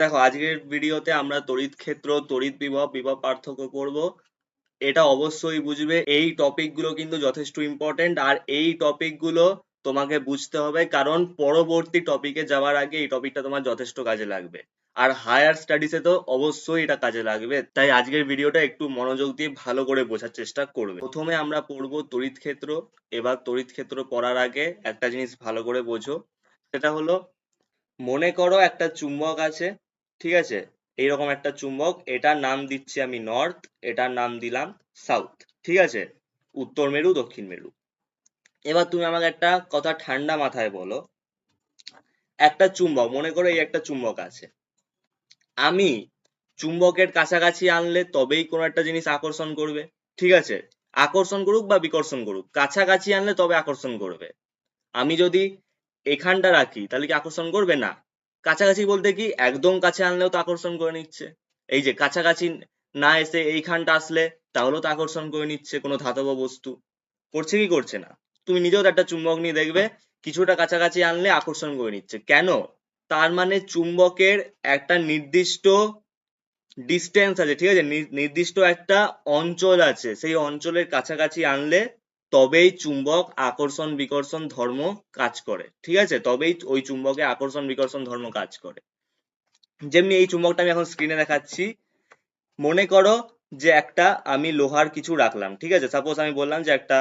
দেখো, আজকের ভিডিওতে আমরা তড়িৎ ক্ষেত্র, তড়িৎ বিভব, বিভব পার্থক্য করব। এটা অবশ্যই বুঝবে। এই টপিক গুলো কিন্তু যথেষ্ট ইম্পর্টেন্ট, আর এই টপিক গুলো তোমাকে বুঝতে হবে, কারণ পরবর্তী টপিকে যাওয়ার আগে এই টপিকটা তোমার যথেষ্ট কাজে লাগবে। আর হায়ার স্টাডিজে তো অবশ্যই এটা কাজে লাগবে। তাই আজকের ভিডিওটা একটু মনোযোগ দিয়ে ভালো করে বোঝার চেষ্টা করবে। প্রথমে আমরা পড়বো তড়িৎ ক্ষেত্র। এবার তড়িৎ ক্ষেত্র পড়ার আগে একটা জিনিস ভালো করে বোঝো, সেটা হলো, মনে করো একটা চুম্বক আছে, ঠিক আছে? এইরকম একটা চুম্বক, এটার নাম দিচ্ছি আমি নর্থ, এটার নাম দিলাম সাউথ, ঠিক আছে? উত্তর মেরু, দক্ষিণ মেরু। এবার তুমি আমাকে একটা কথা ঠান্ডা মাথায় বলো, একটা চুম্বক, মনে করো এই একটা চুম্বক আছে, আমি চুম্বকের কাছাকাছি আনলে তবেই কোনো একটা জিনিস আকর্ষণ করবে, ঠিক আছে? আকর্ষণ করুক বা বিকর্ষণ করুক, কাছাকাছি আনলে তবে আকর্ষণ করবে। আমি যদি এখানটা রাখি তাহলে কি আকর্ষণ করবে? না। কাছাকাছি বলতে কি, একদম কাছে আনলেও তো আকর্ষণ করে নিচ্ছে। এই যে কাছাকাছি না এসে এইখানটা আসলে, তাহলেও তো আকর্ষণ করে নিচ্ছে কোনো ধাতব বস্তু। করছে কি করছে না? তুমি নিজেও তো একটা চুম্বক নিয়ে দেখবে, কিছুটা কাছাকাছি আনলে আকর্ষণ করে নিচ্ছে। কেন? তার মানে চুম্বকের একটা নির্দিষ্ট ডিস্টেন্স আছে, ঠিক আছে? নির্দিষ্ট একটা অঞ্চল আছে, সেই অঞ্চলের কাছাকাছি আনলে তবেই চুম্বক আকর্ষণ বিকর্ষণ ধর্ম কাজ করে, ঠিক আছে? তবেই ওই চুম্বকে আকর্ষণ বিকর্ষণ ধর্ম কাজ করে। যেমনি এই চুম্বকটা আমি এখন স্ক্রিনে দেখাচ্ছি। মনে করো যে একটা আমি লোহার কিছু রাখলাম, ঠিক আছে? সাপোজ আমি বললাম যে একটা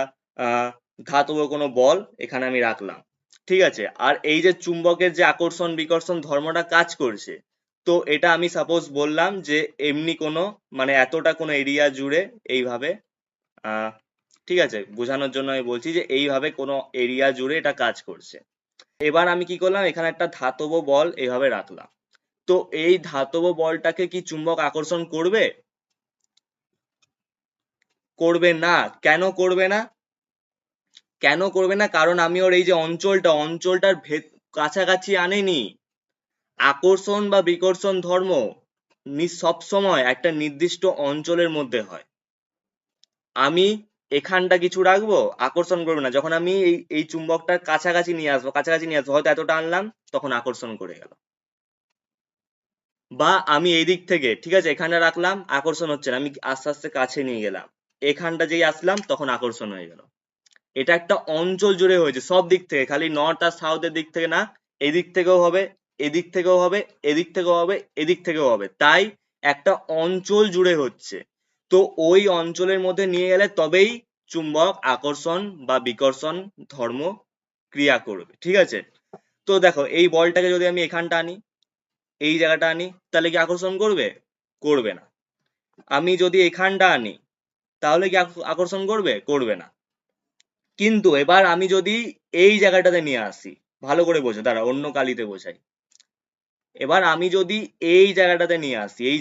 ধাতব কোনো বল এখানে আমি রাখলাম, ঠিক আছে? আর এই যে চুম্বকের যে আকর্ষণ বিকর্ষণ ধর্মটা কাজ করছে, তো এটা আমি সাপোজ বললাম যে এমনি কোনো, মানে এতটা কোনো এরিয়া জুড়ে এইভাবে, আহ ঠিক আছে, বোঝানোর জন্য আমি বলছি যে এইভাবে কোনো এরিয়া জুড়ে এটা কাজ করছে। এবার আমি কি করলাম, এখানে একটা ধাতব বল এইভাবে রাখলাম। তো এই ধাতব বলটাকে কি চুম্বক আকর্ষণ করবে? করবে না। কেন করবে না? কেন করবে না? কারণ আমি ওর এই যে অঞ্চলটার কাছাকাছি আনেনি। আকর্ষণ বা বিকর্ষণ ধর্ম সব সময় একটা নির্দিষ্ট অঞ্চলের মধ্যে হয়। আমি এখানটা কিছু রাখবো, আকর্ষণ করবে না। যখন আমি এই চুম্বকটার কাছাকাছি নিয়ে আসবো, হয়তো এতটা আনলাম, তখন আকর্ষণ করে গেল। বা আমি এই দিক থেকে, ঠিক আছে, এখানে রাখলাম, আকর্ষণ হচ্ছে না, আমি আস্তে আস্তে কাছে নিয়ে গেলাম, এখানটা যেই আসলাম তখন আকর্ষণ হয়ে গেল। এটা একটা অঞ্চল জুড়ে হয়েছে, সব দিক থেকে, খালি নর্থ আর সাউথের দিক থেকে না, এদিক থেকেও হবে, এদিক থেকেও হবে, এদিক থেকেও হবে, এদিক থেকেও হবে। তাই একটা অঞ্চল জুড়ে হচ্ছে। তো ওই অঞ্চলের মধ্যে নিয়ে গেলে তবেই চুম্বক আকর্ষণ বা বিকর্ষণ ধর্ম ক্রিয়া করবে, ঠিক আছে? তো দেখো, এই বলটাকে যদি আমি এখানটা আনি, এই জায়গাটা আনি, তাহলে কি আকর্ষণ করবে? করবে না। আমি যদি এখানটা আনি, তাহলে কি আকর্ষণ করবে? করবে না। কিন্তু এবার আমি যদি এই জায়গাটাতে নিয়ে আসি, ভালো করে বোঝো, দাঁড়া অন্য কালিতে বোঝাই। এবার আমি যদি এই জায়গাটাতে নিয়ে আসি, এই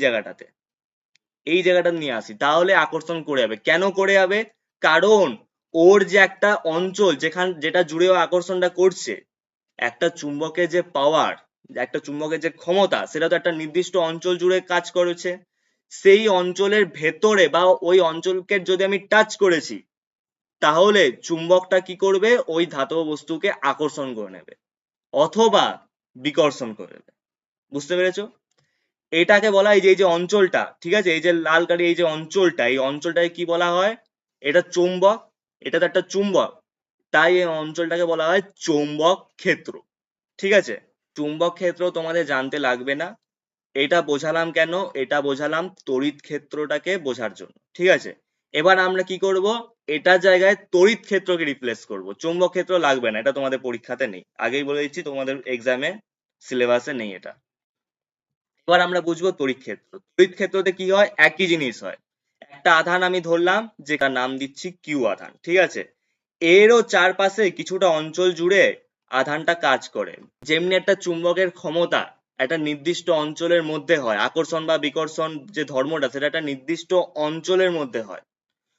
জায়গাটা নিয়ে আসি, তাহলে আকর্ষণ করে যাবে। কেন করে যাবে? কারণ ওর যে একটা অঞ্চল, যেটা জুড়েও আকর্ষণটা করছে, একটা চুম্বকের যে পাওয়ার, একটা চুম্বকের যে ক্ষমতা, সেটা তো একটা নির্দিষ্ট অঞ্চল জুড়ে কাজ করেছে। সেই অঞ্চলের ভেতরে বা ওই অঞ্চলকে যদি আমি টাচ করেছি, তাহলে চুম্বকটা কি করবে? ওই ধাতব বস্তুকে আকর্ষণ করে নেবে অথবা বিকর্ষণ করে নেবে। বুঝতে পেরেছো? এটাকে বলা হয় যে এই যে অঞ্চলটা, ঠিক আছে, এই যে লাল কালি, এই যে অঞ্চলটা, এই অঞ্চলটাকে কি বলা হয়? এটা চুম্বক। এটা তো একটা চুম্বক, তাই এই অঞ্চলটাকে বলা হয় চৌম্বক ক্ষেত্র, ঠিক আছে? চুম্বক ক্ষেত্র তোমাদের জানতে লাগবে না। এটা বোঝালাম কেন? এটা বোঝালাম তড়িৎ ক্ষেত্রটাকে বোঝার জন্য, ঠিক আছে? এবার আমরা কি করব, এটার জায়গায় তড়িৎ ক্ষেত্রকে রিপ্লেস করব। চৌম্বক ক্ষেত্র লাগবে না, এটা তোমাদের পরীক্ষাতে নেই, আগেই বলে দিচ্ছি, তোমাদের এক্সামে সিলেবাসে নেই এটা। এবার আমরা বুঝবো তড়িৎ ক্ষেত্র। তড়িৎ ক্ষেত্রতে কি হয়? একই জিনিস হয়। একটা আধান আমি ধরলাম, যেটার নাম দিচ্ছি কিউ আধান, ঠিক আছে? এরও চারপাশে কিছুটা অঞ্চল জুড়ে আধানটা কাজ করে। যেমনি একটা চুম্বকের ক্ষমতা একটা নির্দিষ্ট অঞ্চলের মধ্যে হয়, আকর্ষণ বা বিকর্ষণ যে ধর্মটা, সেটা একটা নির্দিষ্ট অঞ্চলের মধ্যে হয়।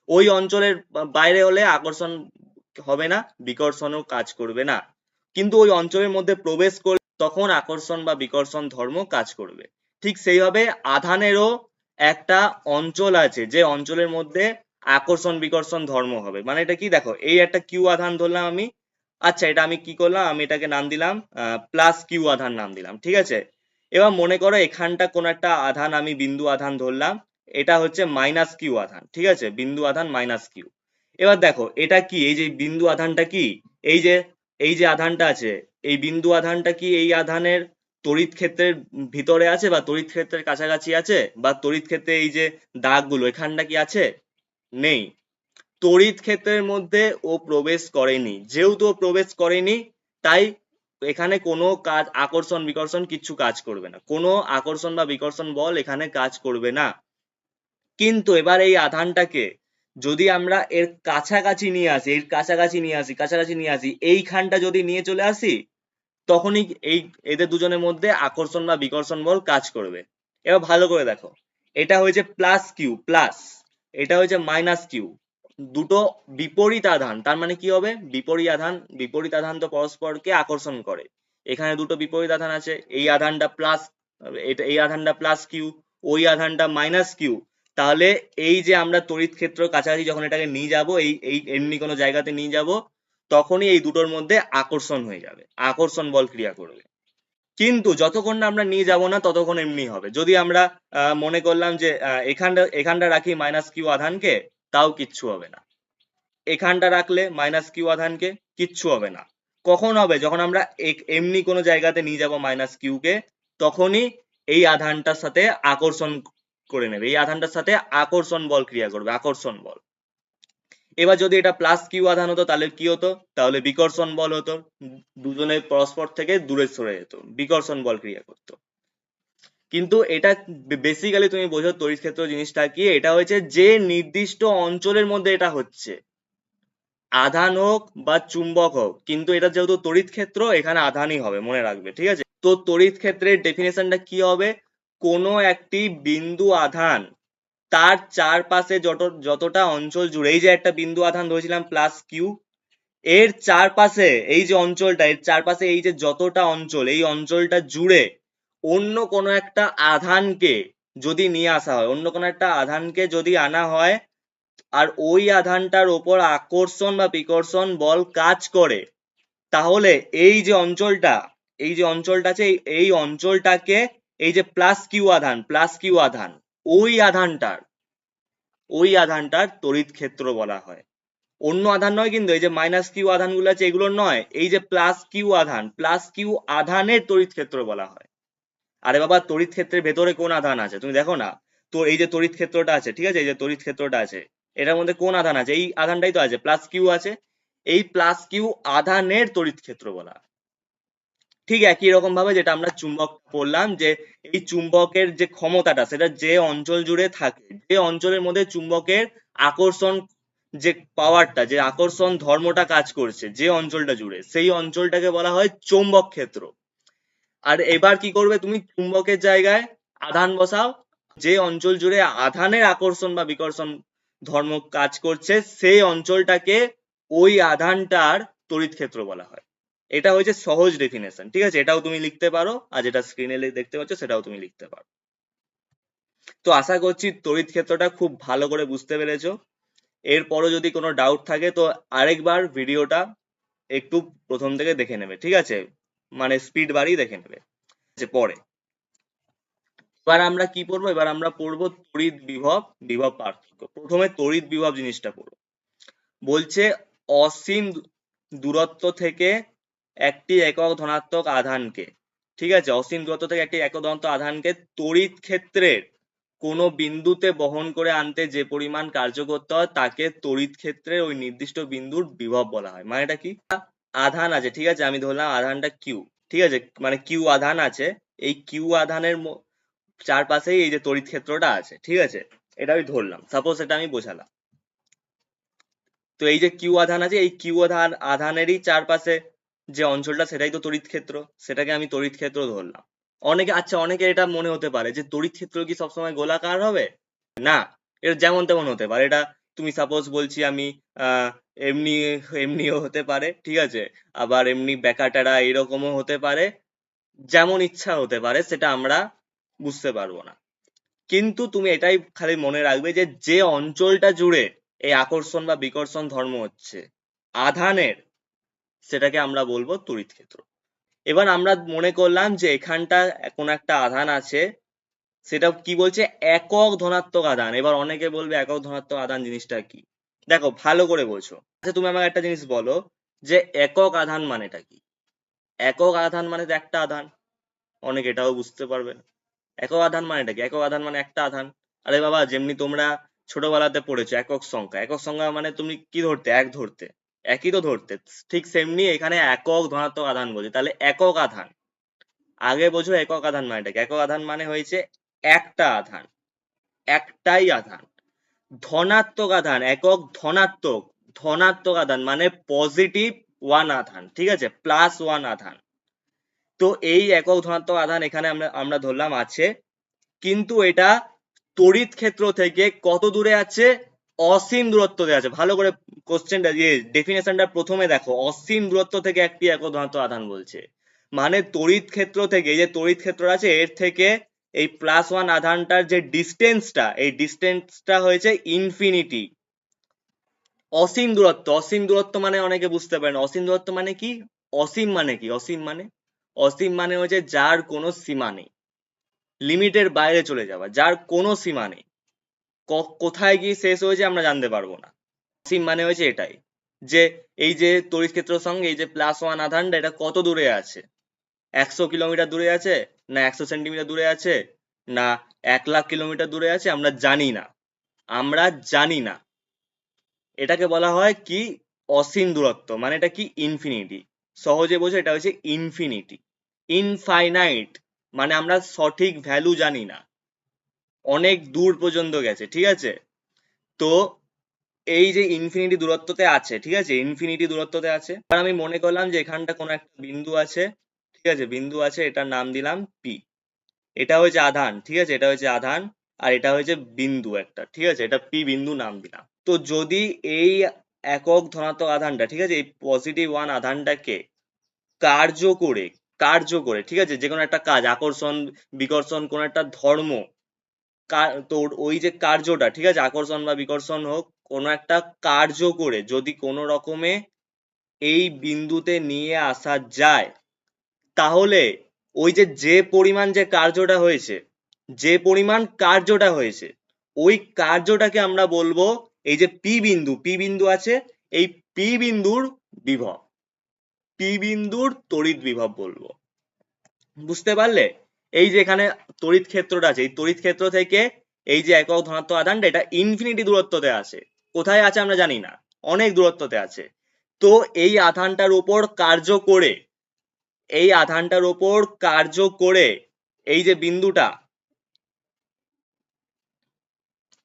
ওই অঞ্চলের বাইরে হলে আকর্ষণ হবে না, বিকর্ষণও কাজ করবে না। কিন্তু ওই অঞ্চলের মধ্যে প্রবেশ করলে তখন আকর্ষণ বা বিকর্ষণ ধর্ম কাজ করবে। ঠিক সেইভাবে আধানেরও একটা অঞ্চল আছে, যে অঞ্চলের মধ্যে আকর্ষণ বিকর্ষণ ধর্ম হবে। মানে এটা কি, দেখো, এই একটা কিউ আধান ধরলাম আমি, আচ্ছা, এটা আমি কি করলাম, আমি এটাকে নাম দিলাম প্লাস কিউ আধান নাম দিলাম, ঠিক আছে? এবার মনে করো এখানটা কোন একটা আধান আমি বিন্দু আধান ধরলাম, এটা হচ্ছে মাইনাস কিউ আধান, ঠিক আছে, বিন্দু আধান মাইনাস কিউ। এবার দেখো এটা কি, এই যে বিন্দু আধানটা কি, এই যে এই যে আধানটা আছে, এই বিন্দু আধানটা কি এই আধানের তড়িৎ ক্ষেত্রের ভিতরে আছে বা তড়িৎ ক্ষেত্রের কাছাকাছি আছে, বা তড়িৎ ক্ষেত্রে এই যে দাগগুলো এখানটা কি আছে? নেই। তড়িৎ ক্ষেত্রের মধ্যে ও প্রবেশ করেনি, যেহেতু ও প্রবেশ করেনি তাই এখানে কোনো কাজ, আকর্ষণ বিকর্ষণ কিচ্ছু কাজ করবে না, কোনো আকর্ষণ বা বিকর্ষণ বল এখানে কাজ করবে না। কিন্তু এবার এই আধানটাকে যদি আমরা এর কাছাকাছি নিয়ে আসি, এর কাছাকাছি নিয়ে আসি, এইখানটা যদি নিয়ে চলে আসি, তখনই এই এদের দুজনের মধ্যে আকর্ষণ বা বিকর্ষণ বল কাজ করবে। এবার ভালো করে দেখো, এটা হয়েছে প্লাস কিউ প্লাস, এটা হয়েছে মাইনাস কিউ, দুটো বিপরীত আধান, তার মানে কি হবে, বিপরীত আধান তো পরস্পরকে আকর্ষণ করে, এখানে দুটো বিপরীত আধান আছে, এই আধানটা প্লাস, এই আধানটা প্লাস কিউ, ওই আধানটা মাইনাস কিউ, তাহলে এই যে আমরা তড়িৎ ক্ষেত্র কাছাকাছি যখন এটাকে নিয়ে যাব, এই এই এমনি কোনো জায়গাতে নিয়ে যাব, তখনই এই দুটোর মধ্যে আকর্ষণ হয়ে যাবে, আকর্ষণ বল ক্রিয়া করবে। কিন্তু যতক্ষণ না আমরা নিয়ে যাব না ততক্ষণ এমনি হবে। যদি আমরা মনে করলাম যে এখানটা রাখি মাইনাস কিউ আধানকে, তাও কিচ্ছু হবে না। এখানটা রাখলে মাইনাস কিউ আধানকে, কিচ্ছু হবে না। কখন হবে? যখন আমরা এমনি কোনো জায়গাতে নিয়ে যাব মাইনাস কিউ কে, তখনই এই আধানটার সাথে আকর্ষণ করে নেবে, এই আধানটার সাথে আকর্ষণ বল ক্রিয়া করবে, আকর্ষণ বল। এবার যদি এটা প্লাস কিউ আধান হতো তাহলে কি হতো? তাহলে বিকর্ষণ বল হতো, দুজনে পরস্পর থেকে দূরে সরে যেত, বিকর্ষণ বল ক্রিয়া করতো। কিন্তু এটা বেসিক্যালি তুমি বোঝো তড়িৎ ক্ষেত্র জিনিসটা কি, এটা হচ্ছে যে নির্দিষ্ট অঞ্চলের মধ্যে এটা হচ্ছে, আধান হোক বা চুম্বক হোক, কিন্তু এটা যেহেতু তড়িৎ ক্ষেত্র এখানে আধানই হবে, মনে রাখবে, ঠিক আছে? তো তড়িৎ ক্ষেত্রের ডেফিনেশনটা কি হবে? কোনো একটি বিন্দু আধান তার চারপাশে যতটা অঞ্চল জুড়ে, এই যে একটা বিন্দু আধান ধরেছিলাম প্লাস কিউ, এর চারপাশে এই যে অঞ্চলটা, এর চারপাশে এই যে যতটা অঞ্চল, এই অঞ্চলটা জুড়ে অন্য কোনো একটা আধানকে যদি নিয়ে আসা হয়, অন্য কোনো একটা আধানকে যদি আনা হয়, আর ওই আধানটার ওপর আকর্ষণ বা বিকর্ষণ বল কাজ করে, তাহলে এই যে অঞ্চলটা, এই যে অঞ্চলটা আছে, এই অঞ্চলটাকে এই যে প্লাস কিউ আধান, ওই আধানটার ওই আধানটার তড়িৎ ক্ষেত্র বলা হয়। অন্য আধান নয় কিন্তু, এই যে মাইনাস কিউ আধান গুলো আছে এগুলো নয়, এই যে প্লাস কিউ আধানের তড়িৎ ক্ষেত্র বলা হয়। আরে বাবা, তড়িৎ ক্ষেত্রের ভেতরে কোন আধান আছে তুমি দেখো না, তো এই যে তড়িৎ ক্ষেত্রটা আছে, ঠিক আছে, এই যে তড়িৎ ক্ষেত্রটা আছে, এটার মধ্যে কোন আধান আছে? এই আধানটাই তো আছে, প্লাস কিউ আছে, এই প্লাস কিউ আধানের তড়িৎ ক্ষেত্র বলা হয়। ঠিক একই রকম ভাবে যেটা আমরা চুম্বক পড়লাম, যে এই চুম্বকের যে ক্ষমতাটা সেটা যে অঞ্চল জুড়ে থাকে, যে অঞ্চলের মধ্যে চুম্বকের আকর্ষণ, যে পাওয়ারটা, যে আকর্ষণ ধর্মটা কাজ করছে যে অঞ্চলটা জুড়ে, সেই অঞ্চলটাকে বলা হয় চৌম্বক ক্ষেত্র। আর এবার কি করবে তুমি? চুম্বকের জায়গায় আধান বসাও, যে অঞ্চল জুড়ে আধানের আকর্ষণ বা বিকর্ষণ ধর্ম কাজ করছে সেই অঞ্চলটাকে ওই আধানটার তড়িৎ ক্ষেত্র বলা হয়। এটা হচ্ছে সহজ ডেফিনেশন, ঠিক আছে, এটাও তুমি লিখতে পারো, আর যেটা স্ক্রিনে দেখতে পাচ্ছ সেটাও তুমি লিখতে পারো। তো আশা করছি তড়িৎ ক্ষেত্রটা খুব ভালো করে বুঝতে পেরেছো। এরপরও যদি কোনো ডাউট থাকে তো আরেকবার ভিডিওটা একটু প্রথম থেকে দেখে নেবে, ঠিক আছে, মানে স্পিড বাড়িয়ে দেখে নেবে। পরে এবার আমরা কি পড়বো? এবার আমরা পড়বো তড়িৎ বিভব, বিভব পার্থক্য। প্রথমে তড়িৎ বিভব জিনিসটা পড়বো। বলছে অসীম দূরত্ব থেকে একটি একক ধনাত্মক আধানকে, ঠিক আছে, অসীম দূরত্ব থেকে একটি একক ধনাত্মক আধানকে তড়িৎ ক্ষেত্রের কোনো বিন্দুতে বহন করে আনতে যে পরিমাণ কার্য করতে হয় তাকে তড়িৎ ক্ষেত্রের ওই নির্দিষ্ট বিন্দুর বিভব বলা হয়। মানে এটা কি? আধান আছে, ঠিক আছে, আমি ধরলাম আধানটা কিউ, ঠিক আছে, মানে কিউ আধান আছে, এই কিউ আধানের চারপাশেই এই যে তড়িৎ ক্ষেত্রটা আছে, ঠিক আছে, এটা আমি ধরলাম, সাপোজ এটা আমি বোঝালাম। তো এই যে কিউ আধান আছে, এই কিউ আধানেরই চারপাশে যে অঞ্চলটা সেটাই তো তড়িৎ ক্ষেত্র, সেটাকে আমি তড়িৎ ক্ষেত্র ধরলাম। অনেকে এটা মনে হতে পারে যে তড়িৎ ক্ষেত্র কি সবসময় গোলাকার হবে? না, এটা যেমন তেমন হতে পারে। এটা তুমি সাপোজ বলছি আমি আহ এমনি এমনিও হতে পারে, ঠিক আছে, আবার এমনি বেকাটারা এরকমও হতে পারে, যেমন ইচ্ছা হতে পারে, সেটা আমরা বুঝতে পারবো না। কিন্তু তুমি এটাই খালি মনে রাখবে যে যে অঞ্চলটা জুড়ে এই আকর্ষণ বা বিকর্ষণ ধর্ম হচ্ছে আধানের, সেটাকে আমরা বলবো তড়িৎ ক্ষেত্র। এবার আমরা মনে করলাম যে এখানটা কোন একটা আধান আছে, সেটা কি বলছে, একক ধনাত্মক আধান। এবার অনেকে বলবে একক ধনাত্মক আধান জিনিসটা কি। দেখো ভালো করে বোঝো। আচ্ছা তুমি আমাকে একটা জিনিস বলো যে একক আধান মানেটা কি। একক আধান মানে তো একটা আধান, অনেকে এটাও বুঝতে পারবে না। একক আধান মানেটা কি? একক আধান মানে একটা আধান। আরে বাবা, যেমনি তোমরা ছোটবেলাতে পড়েছো একক সংখ্যা, একক সংখ্যা মানে তুমি কি ধরতে, এক ধরতে, একই তো ধরতে। ঠিক সেমনি এখানে একক ধনাত্মক আধান বলছে, তাহলে একক আধান। আগে বোঝো একক আধান মানেটা কি। একক আধান মানে হয়েছে একটা আধান, একটাই আধান। ধনাত্মক আধান, একক ধনাত্মক, ধনাত্মক আধান মানে পজিটিভ ওয়ান আধান, ঠিক আছে, প্লাস ওয়ান আধান। তো এই একক ধনাত্মক আধান এখানে আমরা আমরা ধরলাম আছে, কিন্তু এটা তড়িৎ ক্ষেত্র থেকে কত দূরে আছে? অসীম দূরত্বে আছে। ভালো করে কোশ্চেনটা দিয়ে ডেফিনেশনটা প্রথমে দেখো, অসীম দূরত্ব থেকে একটি একক ধনাত্মক আধান বলছে, মানে তড়িৎ ক্ষেত্র থেকে, এই যে তড়িৎ ক্ষেত্র আছে এর থেকে এই প্লাস ওয়ান আধানটার যে ডিস্টেন্সটা, এই ডিস্টেন্সটা হয়েছে ইনফিনিটি। অসীম দূরত্ব, অসীম দূরত্ব মানে অনেকে বুঝতে পারেন অসীম দূরত্ব মানে কি। অসীম মানে কি? অসীম মানে, অসীম মানে হচ্ছে যার কোনো সীমা নেই, লিমিটের বাইরে চলে যাওয়া, যার কোনো সীমা নেই, কোথায় গিয়ে শেষ হয়েছে আমরা জানতে পারবো না। অসীম মানে হয়েছে এটাই, যে এই যে তড়িৎ ক্ষেত্রের সঙ্গে এই যে প্লাস ওয়ান আধানটা এটা কত দূরে আছে, 100 কিলোমিটার দূরে আছে, না 100 সেন্টিমিটার দূরে আছে, না 1 লাখ কিলোমিটার দূরে আছে, আমরা জানি না, আমরা জানি না। এটাকে বলা হয় কি? অসীম দূরত্ব। মানে এটা কি? ইনফিনিটি। সহজে বোঝো, এটা হচ্ছে ইনফিনিটি। ইনফাইনাইট মানে আমরা সঠিক ভ্যালু জানি না, অনেক দূর পর্যন্ত গেছে, ঠিক আছে। তো এই যে ইনফিনিটি দূরত্বতে আছে, ঠিক আছে, ইনফিনিটি দূরত্বতে আছে। আর আমি মনে করলাম যে এখানটা কোনো একটা বিন্দু আছে, ঠিক আছে, বিন্দু আছে, এটার নাম দিলাম পি। এটা হচ্ছে আধান, ঠিক আছে, এটা হচ্ছে আধান, আর এটা হচ্ছে বিন্দু একটা, ঠিক আছে, এটা পি বিন্দু নাম দিলাম। তো যদি এই একক ধনাত্মক আধানটা, ঠিক আছে, এই পজিটিভ ওয়ান আধানটাকে কার্য করে, কার্য করে, ঠিক আছে, যে কোনো একটা কাজ, আকর্ষণ বিকর্ষণ কোন একটা ধর্ম, তো ওই যে কার্যটা, ঠিক আছে, আকর্ষণ বা বিকর্ষণ হোক, কোনো একটা কার্য করে যদি কোনো রকমে এই বিন্দুতে নিয়ে আসা যায়, তাহলে ওই যে যে পরিমাণ যে কার্যটা হয়েছে, যে পরিমাণ কার্যটা হয়েছে, ওই কার্যটাকে আমরা বলবো এই যে পি বিন্দু, পি বিন্দু আছে, এই পি বিন্দুর বিভব, পি বিন্দুর তড়িৎ বিভব বলবো। বুঝতে পারলে? এই যে এখানে তড়িৎ ক্ষেত্রটা আছে, এই তড়িৎ ক্ষেত্র থেকে এই যে একক ধনাত্মক আধানটা এটা ইনফিনিটি দূরত্বতে আছে। কোথায় আছে আমরা জানি না, অনেক দূরত্বতে আছে। তো এই আধানটার উপর কার্য করে, এই আধানটার উপর কার্য করে এই যে বিন্দুটা,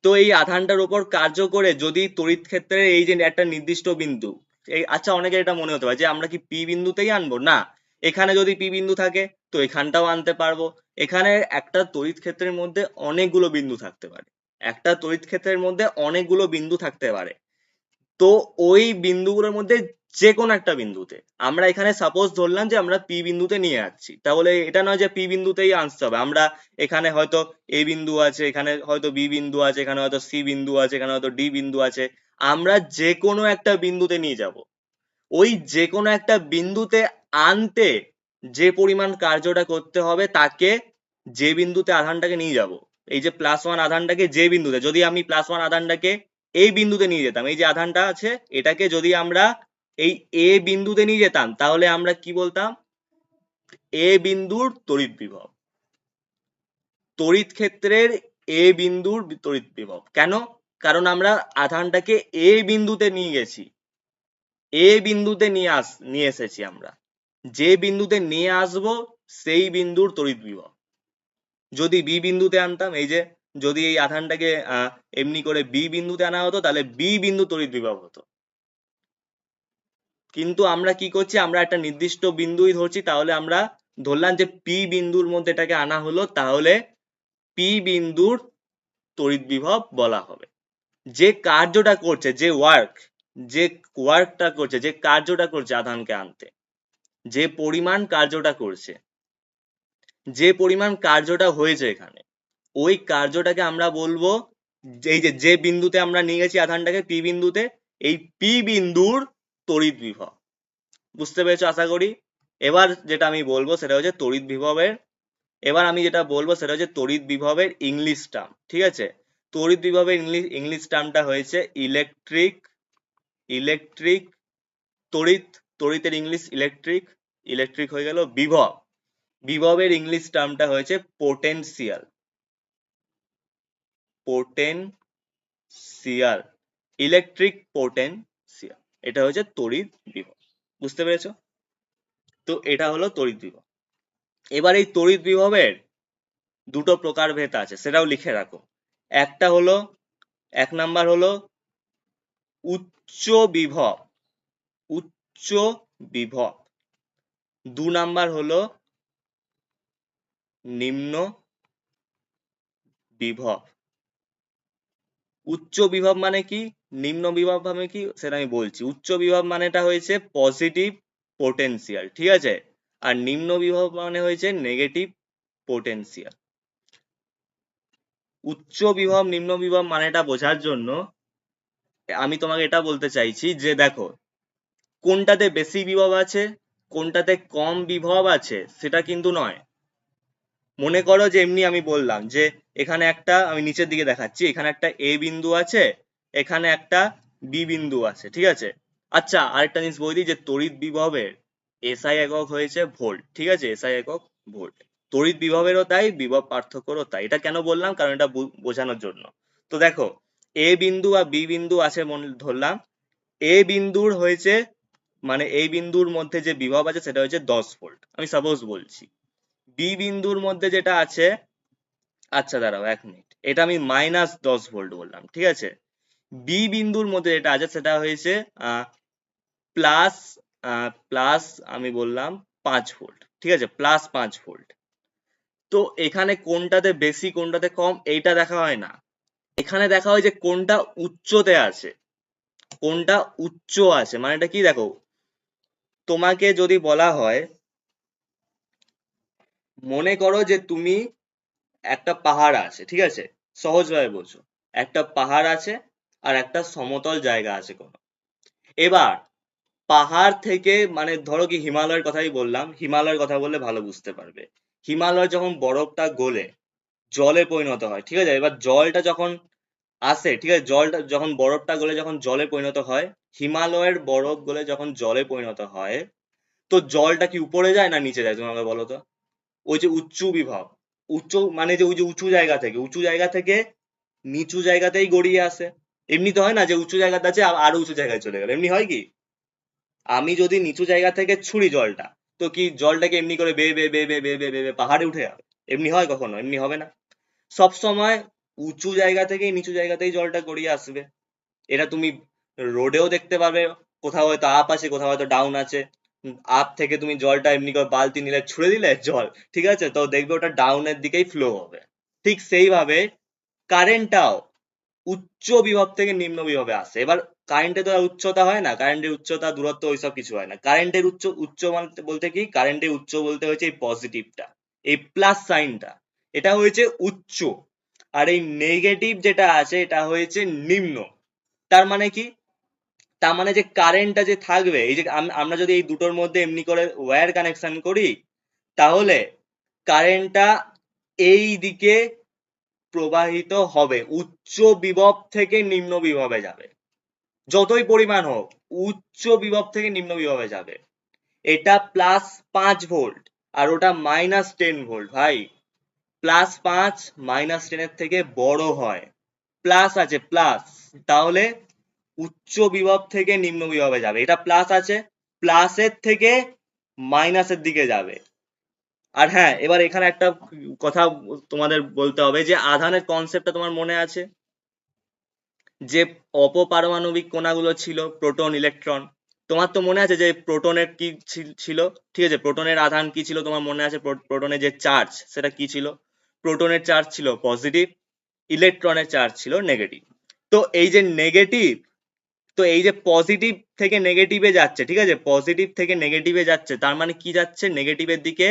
তো এই আধানটার উপর কার্য করে যদি তড়িৎ ক্ষেত্রের এই যে একটা নির্দিষ্ট বিন্দু, এই আচ্ছা অনেকের এটা মনে হতে পারে যে আমরা কি পি বিন্দুতেই আনবো, না, এখানে যদি পি বিন্দু থাকে তো এখানটাও আনতে পারবো। এখানে একটা তড়িৎ ক্ষেত্রের মধ্যে অনেকগুলো বিন্দু থাকতে পারে, একটা তড়িৎ ক্ষেত্রের মধ্যে অনেকগুলো বিন্দু থাকতে পারে। তো ওই বিন্দুগুলোর মধ্যে যে কোনো একটা বিন্দুতে, আমরা এখানে সাপোজ ধরলাম যে আমরা পি বিন্দুতে নিয়ে যাচ্ছি, তাহলে এটা নয় যে পি বিন্দুতেই আনতে হবে। আমরা এখানে হয়তো এ বিন্দু আছে, এখানে হয়তো বি বিন্দু আছে, এখানে হয়তো সি বিন্দু আছে, এখানে হয়তো ডি বিন্দু আছে, আমরা যে কোনো একটা বিন্দুতে নিয়ে যাব। ওই যে কোনো একটা বিন্দুতে আনতে যে পরিমাণ কার্যটা করতে হবে তাকে, যে বিন্দুতে আধানটাকে নিয়ে যাব, এই যে প্লাস ওয়ান আধানটাকে যে বিন্দুতে, যদি আমি প্লাস ওয়ান আধানটাকে এই বিন্দুতে নিয়ে যেতাম, এই যে আধানটা আছে এটাকে যদি আমরা এই এ বিন্দুতে নিয়ে যেতাম, তাহলে আমরা কি বলতাম? এ বিন্দুর তড়িৎ বিভব, তড়িৎ ক্ষেত্রের এ বিন্দুর তড়িৎ বিভব। কেন? কারণ আমরা আধানটাকে এ বিন্দুতে নিয়ে গেছি, এ বিন্দুতে নিয়ে এসেছি আমরা, যে বিন্দুতে নিয়ে আসবো সেই বিন্দুর তড়িৎ বিভব। যদি বি বিন্দুতে আনতাম, এই যে যদি এই আধানটাকে এমনি করে বি বিন্দুতে আনা হতো, তাহলে বি বিন্দু তড়িৎ বিভব হতো। কিন্তু আমরা কি করছি, আমরা একটা নির্দিষ্ট বিন্দুই ধরছি, তাহলে আমরা ধরলাম যে পি বিন্দুর মধ্যে এটাকে আনা হলো, তাহলে পি বিন্দুর তড়িৎ বিভব বলা হবে। যে কার্যটা করছে, যে ওয়ার্কটা করছে, যে কার্যটা করছে আধানকে আনতে, যে পরিমাণ কার্যটা করছে, যে পরিমাণ কার্যটা হয়েছে এখানে, ওই কার্যটাকে আমরা বলবো এই যে যে বিন্দুতে আমরা নিয়ে গেছি আধানটাকে পি বিন্দুতে, এই পি বিন্দুর তড়িৎ বিভব। বুঝতে পেরেছো আশা করি? এবার যেটা আমি বলবো সেটা হচ্ছে তড়িৎ বিভবের, এবার আমি যেটা বলবো সেটা হচ্ছে তড়িৎ বিভবের ইংলিশ টার্ম, ঠিক আছে? তড়িৎ বিভবের ইংলিশ টার্মটা হয়েছে ইলেকট্রিক, ইলেকট্রিক, তড়িৎ, তড়িতের ইংলিশ ইলেকট্রিক, ইলেকট্রিক হয়ে গেল। বিভব, বিভবের ইংলিশ টার্মটা হয়েছে পোটেনশিয়াল, পোটেনশিয়াল, ইলেকট্রিক পোটেনশিয়াল, এটা হচ্ছে তড়িৎ বিভব। বুঝতে পেরেছো? তো এটা হলো তড়িৎ বিভব। এবার এই তড়িৎ বিভবের দুটো প্রকারভেদ আছে, সেটাও লিখে রাখো। একটা হলো, এক নাম্বার হলো উচ্চ বিভব, উচ্চ বিভব। দু নাম্বার হলো নিম্ন বিভব। উচ্চ বিভব মানে কি, নিম্ন বিভব মানে কি, সেটা আমি বলছি। উচ্চ বিভব মানেটা হয়েছে পজিটিভ পোটেনশিয়াল, ঠিক আছে? আর নিম্ন বিভব মানে হয়েছে নেগেটিভ পোটেনশিয়াল। উচ্চ বিভব নিম্ন বিভব মানেটা বোঝার জন্য আমি তোমাকে এটা বলতে চাইছি যে দেখো, কোনটাতে বেশি বিভব আছে, কোনটাতে কম বিভব আছে সেটা কিন্তু নয়। মনে করো যে এমনি আমি বললাম যে এখানে একটা, আমি নিচের দিকে দেখাচ্ছি, এখানে একটা এ বিন্দু আছে, এখানে একটা বি বিন্দু আছে, ঠিক আছে? আচ্ছা, আরেকটা জিনিস বলে দিই যে তড়িৎ বিভবের এসআই একক হয়েছে ভোল্ট, ঠিক আছে? এসআই একক ভোল্ট। তড়িৎ বিভবেরও তাই, বিভব পার্থক্যরও তাই। এটা কেন বললাম, কারণ এটা বোঝানোর জন্য। তো দেখো, এ বিন্দু আর বি বিন্দু আছে ধরলাম। এ বিন্দুর হয়েছে, মানে এই বিন্দুর মধ্যে যে বিভব আছে সেটা হচ্ছে 10 ভোল্ট, আমি সাপোজ বলছি। বি বিন্দুর মধ্যে যেটা আছে, আচ্ছা দাঁড়াও 1 মিনিট, এটা আমি -10 ভোল্ট বললাম, ঠিক আছে? বি বিন্দুর মধ্যে যেটা আছে সেটা হয়েছে প্লাস, প্লাস আমি বললাম 5 ভোল্ট, ঠিক আছে? +5 ভোল্ট। তো এখানে কোনটাতে বেশি কোনটাতে কম এইটা দেখা হয় না, এখানে দেখা হয় যে কোনটা উচ্চতে আছে, কোনটা উচ্চ আছে। মানে এটা কি, দেখো তোমাকে যদি বলা হয়, মনে করো যে তুমি, একটা পাহাড় আছে, ঠিক আছে? সহজভাবে বোঝো, একটা পাহাড় আছে আর একটা সমতল জায়গা আছে কোনো। এবার পাহাড় থেকে, মানে ধরো কি হিমালয়ের কথাই বললাম, হিমালয়ের কথা বললে ভালো বুঝতে পারবে। হিমালয় যখন বরফটা গলে জলে পরিণত হয়, ঠিক আছে? এবার জলটা যখন আসে, ঠিক আছে, জলটা যখন বরফটা গলে যখন জলে পরিণত হয়, হিমালয়ের বরফ গলে যখন জলে পরিণত হয়, তো জলটা কি উপরে যায় না নিচে যায়, তুমি আমাকে বলো তো? ওই যে উচ্চ বিভব, উচ্চ মানে যে ওই যে উঁচু জায়গা থেকে, উঁচু জায়গা থেকে নিচু জায়গাতেই গড়িয়ে আসে। এমনি তো হয় না যে উঁচু জায়গাতে আছে আরো উঁচু জায়গায় চলে গেল, এমনি হয় কি? আমি যদি নিচু জায়গা থেকে ছুড়ি জলটা, তো কি জলটাকে এমনি করে বেয়ে বেয়ে বেয়ে বেয়ে বেয়ে বেয়ে বেয়ে বেয়ে পাহাড়ে উঠে যাবে? এমনি হয় কখনো? এমনি হবে না। সব সময় উঁচু জায়গা থেকেই নিচু জায়গাতেই জলটা গড়িয়ে আসবে। এটা তুমি রোডেও দেখতে পাবে, কোথাও হয়তো আপ আছে কোথাও হয়তো ডাউন আছে। আপ থেকে তুমি জলটা এমনি করে বালতি নিলে ছুড়ে দিলে জল, ঠিক আছে, তো দেখবে ওটা ডাউনের দিকেই ফ্লো হবে। ঠিক সেইভাবে কারেন্টটাও উচ্চ বিভব থেকে নিম্ন বিভবে আসে। এবার কারেন্টে তো আর উচ্চতা হয় না, কারেন্টের উচ্চতা দূরত্ব ওইসব কিছু হয় না। কারেন্টের উচ্চ, উচ্চ বলতে কি, কারেন্টের উচ্চ বলতে হচ্ছে এই পজিটিভটা, এই প্লাস সাইনটা, এটা হয়েছে উচ্চ। আর এই নেগেটিভ যেটা আছে এটা হয়েছে নিম্ন। তার মানে কি, তার মানে যে কারেন্টটা যে থাকবে, এই যে আমরা যদি এই দুটোর মধ্যে এমনি করে ওয়্যার কানেকশন করি, তাহলে কারেন্টটা এই দিকে প্রবাহিত হবে, উচ্চ বিভব থেকে নিম্ন বিভবে যাবে। যতই পরিমাণ হোক, উচ্চ বিভব থেকে নিম্ন বিভবে যাবে। এটা +5 ভোল্ট আর ওটা -10 ভোল্ট। ভাই, +5 -10 এর থেকে বড় হয়। প্লাস আছে, প্লাস, তাহলে উচ্চ বিভব থেকে নিম্ন বিভবে যাবে। এটা প্লাস আছে, প্লাসের থেকে মাইনাসের দিকে যাবে। আর হ্যাঁ, এবার এখানে একটা কথা তোমাদের বলতে হবে যে আধানের কনসেপ্টটা তোমার মনে আছে? যে অপপারমাণবিক কণাগুলো ছিল প্রোটন ইলেকট্রন, তোমার তো মনে আছে যে প্রোটনের কি ছিল? ঠিক আছে, প্রোটনের আধান কি ছিল তোমার মনে আছে? প্রোটনের যে চার্জ সেটা কি ছিল? প্রোটনের চার্জ ছিল পজিটিভ, ইলেকট্রনের চার্জ ছিল নেগেটিভ। তো এই যে নেগেটিভ, তো এই যে পজিটিভ থেকে নেগেটিভে যাচ্ছে, ঠিক আছে, পজিটিভ থেকে নেগেটিভে যাচ্ছে, তার মানে কি যাচ্ছে? নেগেটিভের দিকে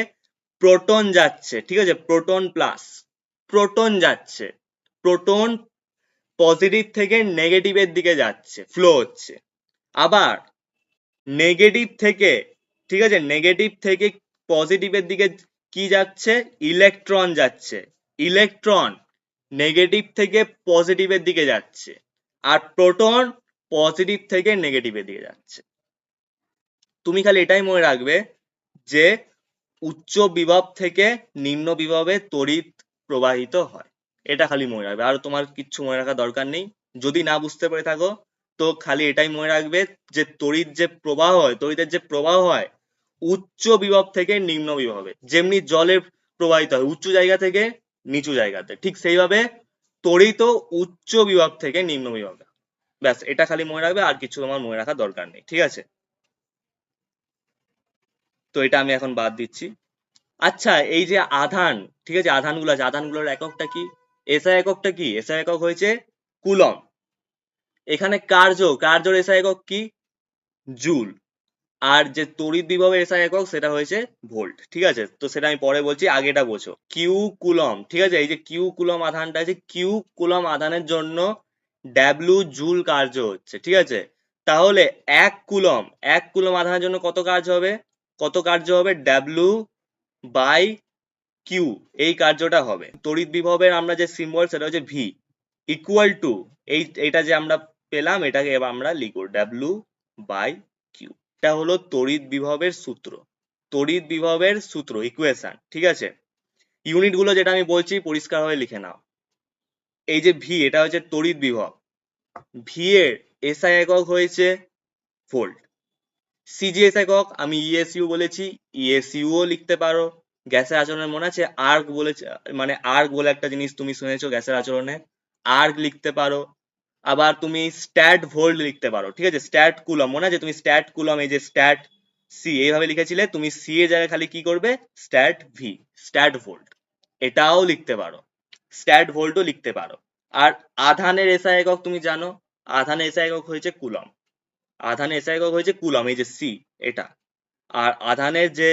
প্রোটন যাচ্ছে, ঠিক আছে, প্রোটন প্লাস, প্রোটন যাচ্ছে, প্রোটন পজিটিভ থেকে নেগেটিভের দিকে যাচ্ছে, ফ্লো হচ্ছে। আবার নেগেটিভ থেকে, ঠিক আছে, নেগেটিভ থেকে পজিটিভের দিকে কি যাচ্ছে, ইলেকট্রন যাচ্ছে, ইলেকট্রন নেগেটিভ থেকে পজিটিভের দিকে যাচ্ছে, আর প্রোটন পজিটিভ থেকে নেগেটিভের দিকে যাচ্ছে। তুমি খালি এটাই মনে রাখবে যে উচ্চ বিভব থেকে নিম্ন বিভবে তড়িৎ প্রবাহিত হয়, এটা খালি মনে রাখবে, আর তোমার কিচ্ছু মনে রাখার দরকার নেই। যদি না বুঝতে পেরে থাকো তো খালি এটাই মনে রাখবে যে তড়িৎ যে প্রবাহ হয়, তড়িতের যে প্রবাহ হয় উচ্চ বিভব থেকে নিম্ন বিভবে, যেমনি জলের প্রবাহিত হয় উচ্চ জায়গা থেকে নিচু জায়গাতে, ঠিক সেইভাবে তড়িৎও উচ্চ বিভব থেকে নিম্ন বিভবে। ব্যাস এটা খালি মনে রাখবে, আর কিছু তোমার মনে রাখার দরকার নেই, ঠিক আছে? তো এটা আমি এখন বাদ দিচ্ছি। আচ্ছা, এই যে আধান, ঠিক আছে, আধানগুলো আছে, আধানগুলোর এককটা কি, এসআই এককটা কি, এসআই একক হয়েছে কুলম। এখানে কার্যর এসআই একক কি, জুল। আর যে তড়িৎ বিভবের এসআই একক সেটা হয়েছে ভোল্ট, ঠিক আছে? তো সেটা আমি পরে বলছি, আগে এটা বোঝো। কিউ কুলম, ঠিক আছে, এই যে কিউ কুলম আধানটা আছে, কিউ কুলম আধানের জন্য ডাব্লিউ জুল কার্য হচ্ছে, ঠিক আছে? তাহলে এক কুলম আধানের জন্য কত কার্য হবে, কত কার্য হবে, ডাব্লিউ বাই কিউ, এই কার্যটা হবে। তড়িৎ বিভবের আমরা যে সিম্বল সেটা হচ্ছে ভি ইকুয়াল টু এইটা যে আমরা পেলাম, এটাকে এবার আমরা লিখব ডাব্লিউ বাই কিউ। এটা হলো তড়িৎ বিভবের সূত্র, তড়িৎ বিভবের সূত্র ইকুয়েশন, ঠিক আছে? ইউনিট গুলো যেটা আমি বলছি পরিষ্কারভাবে লিখে নাও। এই যে ভি, এটা হচ্ছে তড়িৎ বিভব, ভি এর এসআই একক হয়েছে ভোল্ট। সিজিএস একক আমি ইএসইউ বলেছি, ইএসইউ ও লিখতে পারো। গ্যাসের আচরণের মনে আছে আর্ক বলেছে, মানে আর্ক বলে একটা জিনিস তুমি শুনেছো গ্যাসের আচরণে, আর্ক লিখতে পারো। আবার তুমি স্ট্যাট ভোল্ট লিখতে পারো, ঠিক আছে? স্ট্যাট কুলম মনে আছে, তুমি স্ট্যাট কুলম, এই যে স্ট্যাট সি এইভাবে লিখেছিলে, তুমি সি এর জায়গায় খালি কি করবে, স্ট্যাট ভি, স্ট্যাট ভোল্ট, এটাও লিখতে পারো, স্ট্যাট ভোল্টও লিখতে পারো। আর আধানের এসআই একক তুমি জানো, আধানের এসআই একক হয়েছে কুলম, আধানের এসআই একক হয়েছে কুলম, এই যে সি এটা। আর আধানের যে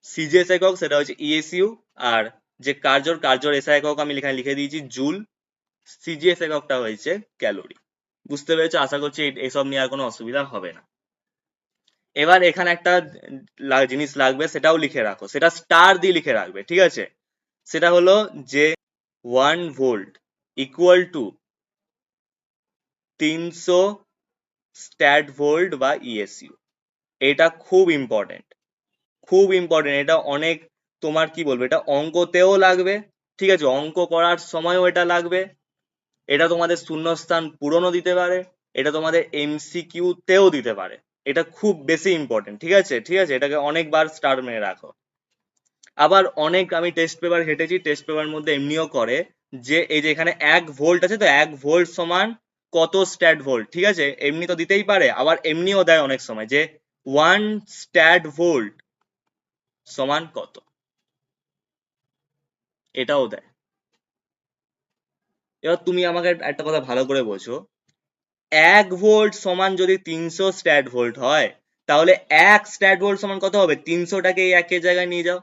সিজিএস একক সেটা হচ্ছে ইএসইউ, আর যে কার্যর এসআই একক আমি এখানে লিখে দিয়েছি জুল, সিজিএস এককটা হয়েছে ক্যালোরি। বুঝতে পেরেছো? আশা করছি এসব নিয়ে আর কোনো অসুবিধা হবে না। এবার এখানে একটা জিনিস লাগবে, সেটাও লিখে রাখো, সেটা স্টার দিয়ে লিখে রাখবে, ঠিক আছে? সেটা হলো যে 1 volt equal to 300 stat volt বা ইএসইউ। এটা খুব ইম্পর্টেন্ট, খুব ইম্পর্টেন্ট, এটা অনেক তোমার কি বলবো, এটা অঙ্কতেও লাগবে, ঠিক আছে? অঙ্ক করার সময়ও এটা লাগবে, এটা তোমাদের শূন্যস্থান পূরণও দিতে পারে, এটা তোমাদের এমসিকিউ তেও দিতে পারে, এটা খুব বেশি ইম্পর্টেন্ট, ঠিক আছে? ঠিক আছে, এটাকে অনেকবার স্টার মেরে রাখো। আবার অনেক আমি টেস্ট পেপার ঘেটেছি, টেস্ট পেপার মধ্যে এমনিও করে যে এই যে এখানে 1 ভোল্ট আছে, তো 1 ভোল্ট সমান কত স্ট্যাট ভোল্ট, ঠিক আছে? এমনি তো দিতেই পারে, আবার এমনিও দেয় অনেক সময় যে 1 স্ট্যাট ভোল্ট সমান কত, এটাও দেয়। এবার তুমি আমাকে একটা কথা ভালো করে বোঝো, 1 ভোল্ট সমান যদি 300 স্ট্যাট ভোল্ট হয়, তাহলে 1 স্ট্যাট ভোল্ট সমান কত হবে, 300টাকে এই একের জায়গায় নিয়ে যাও,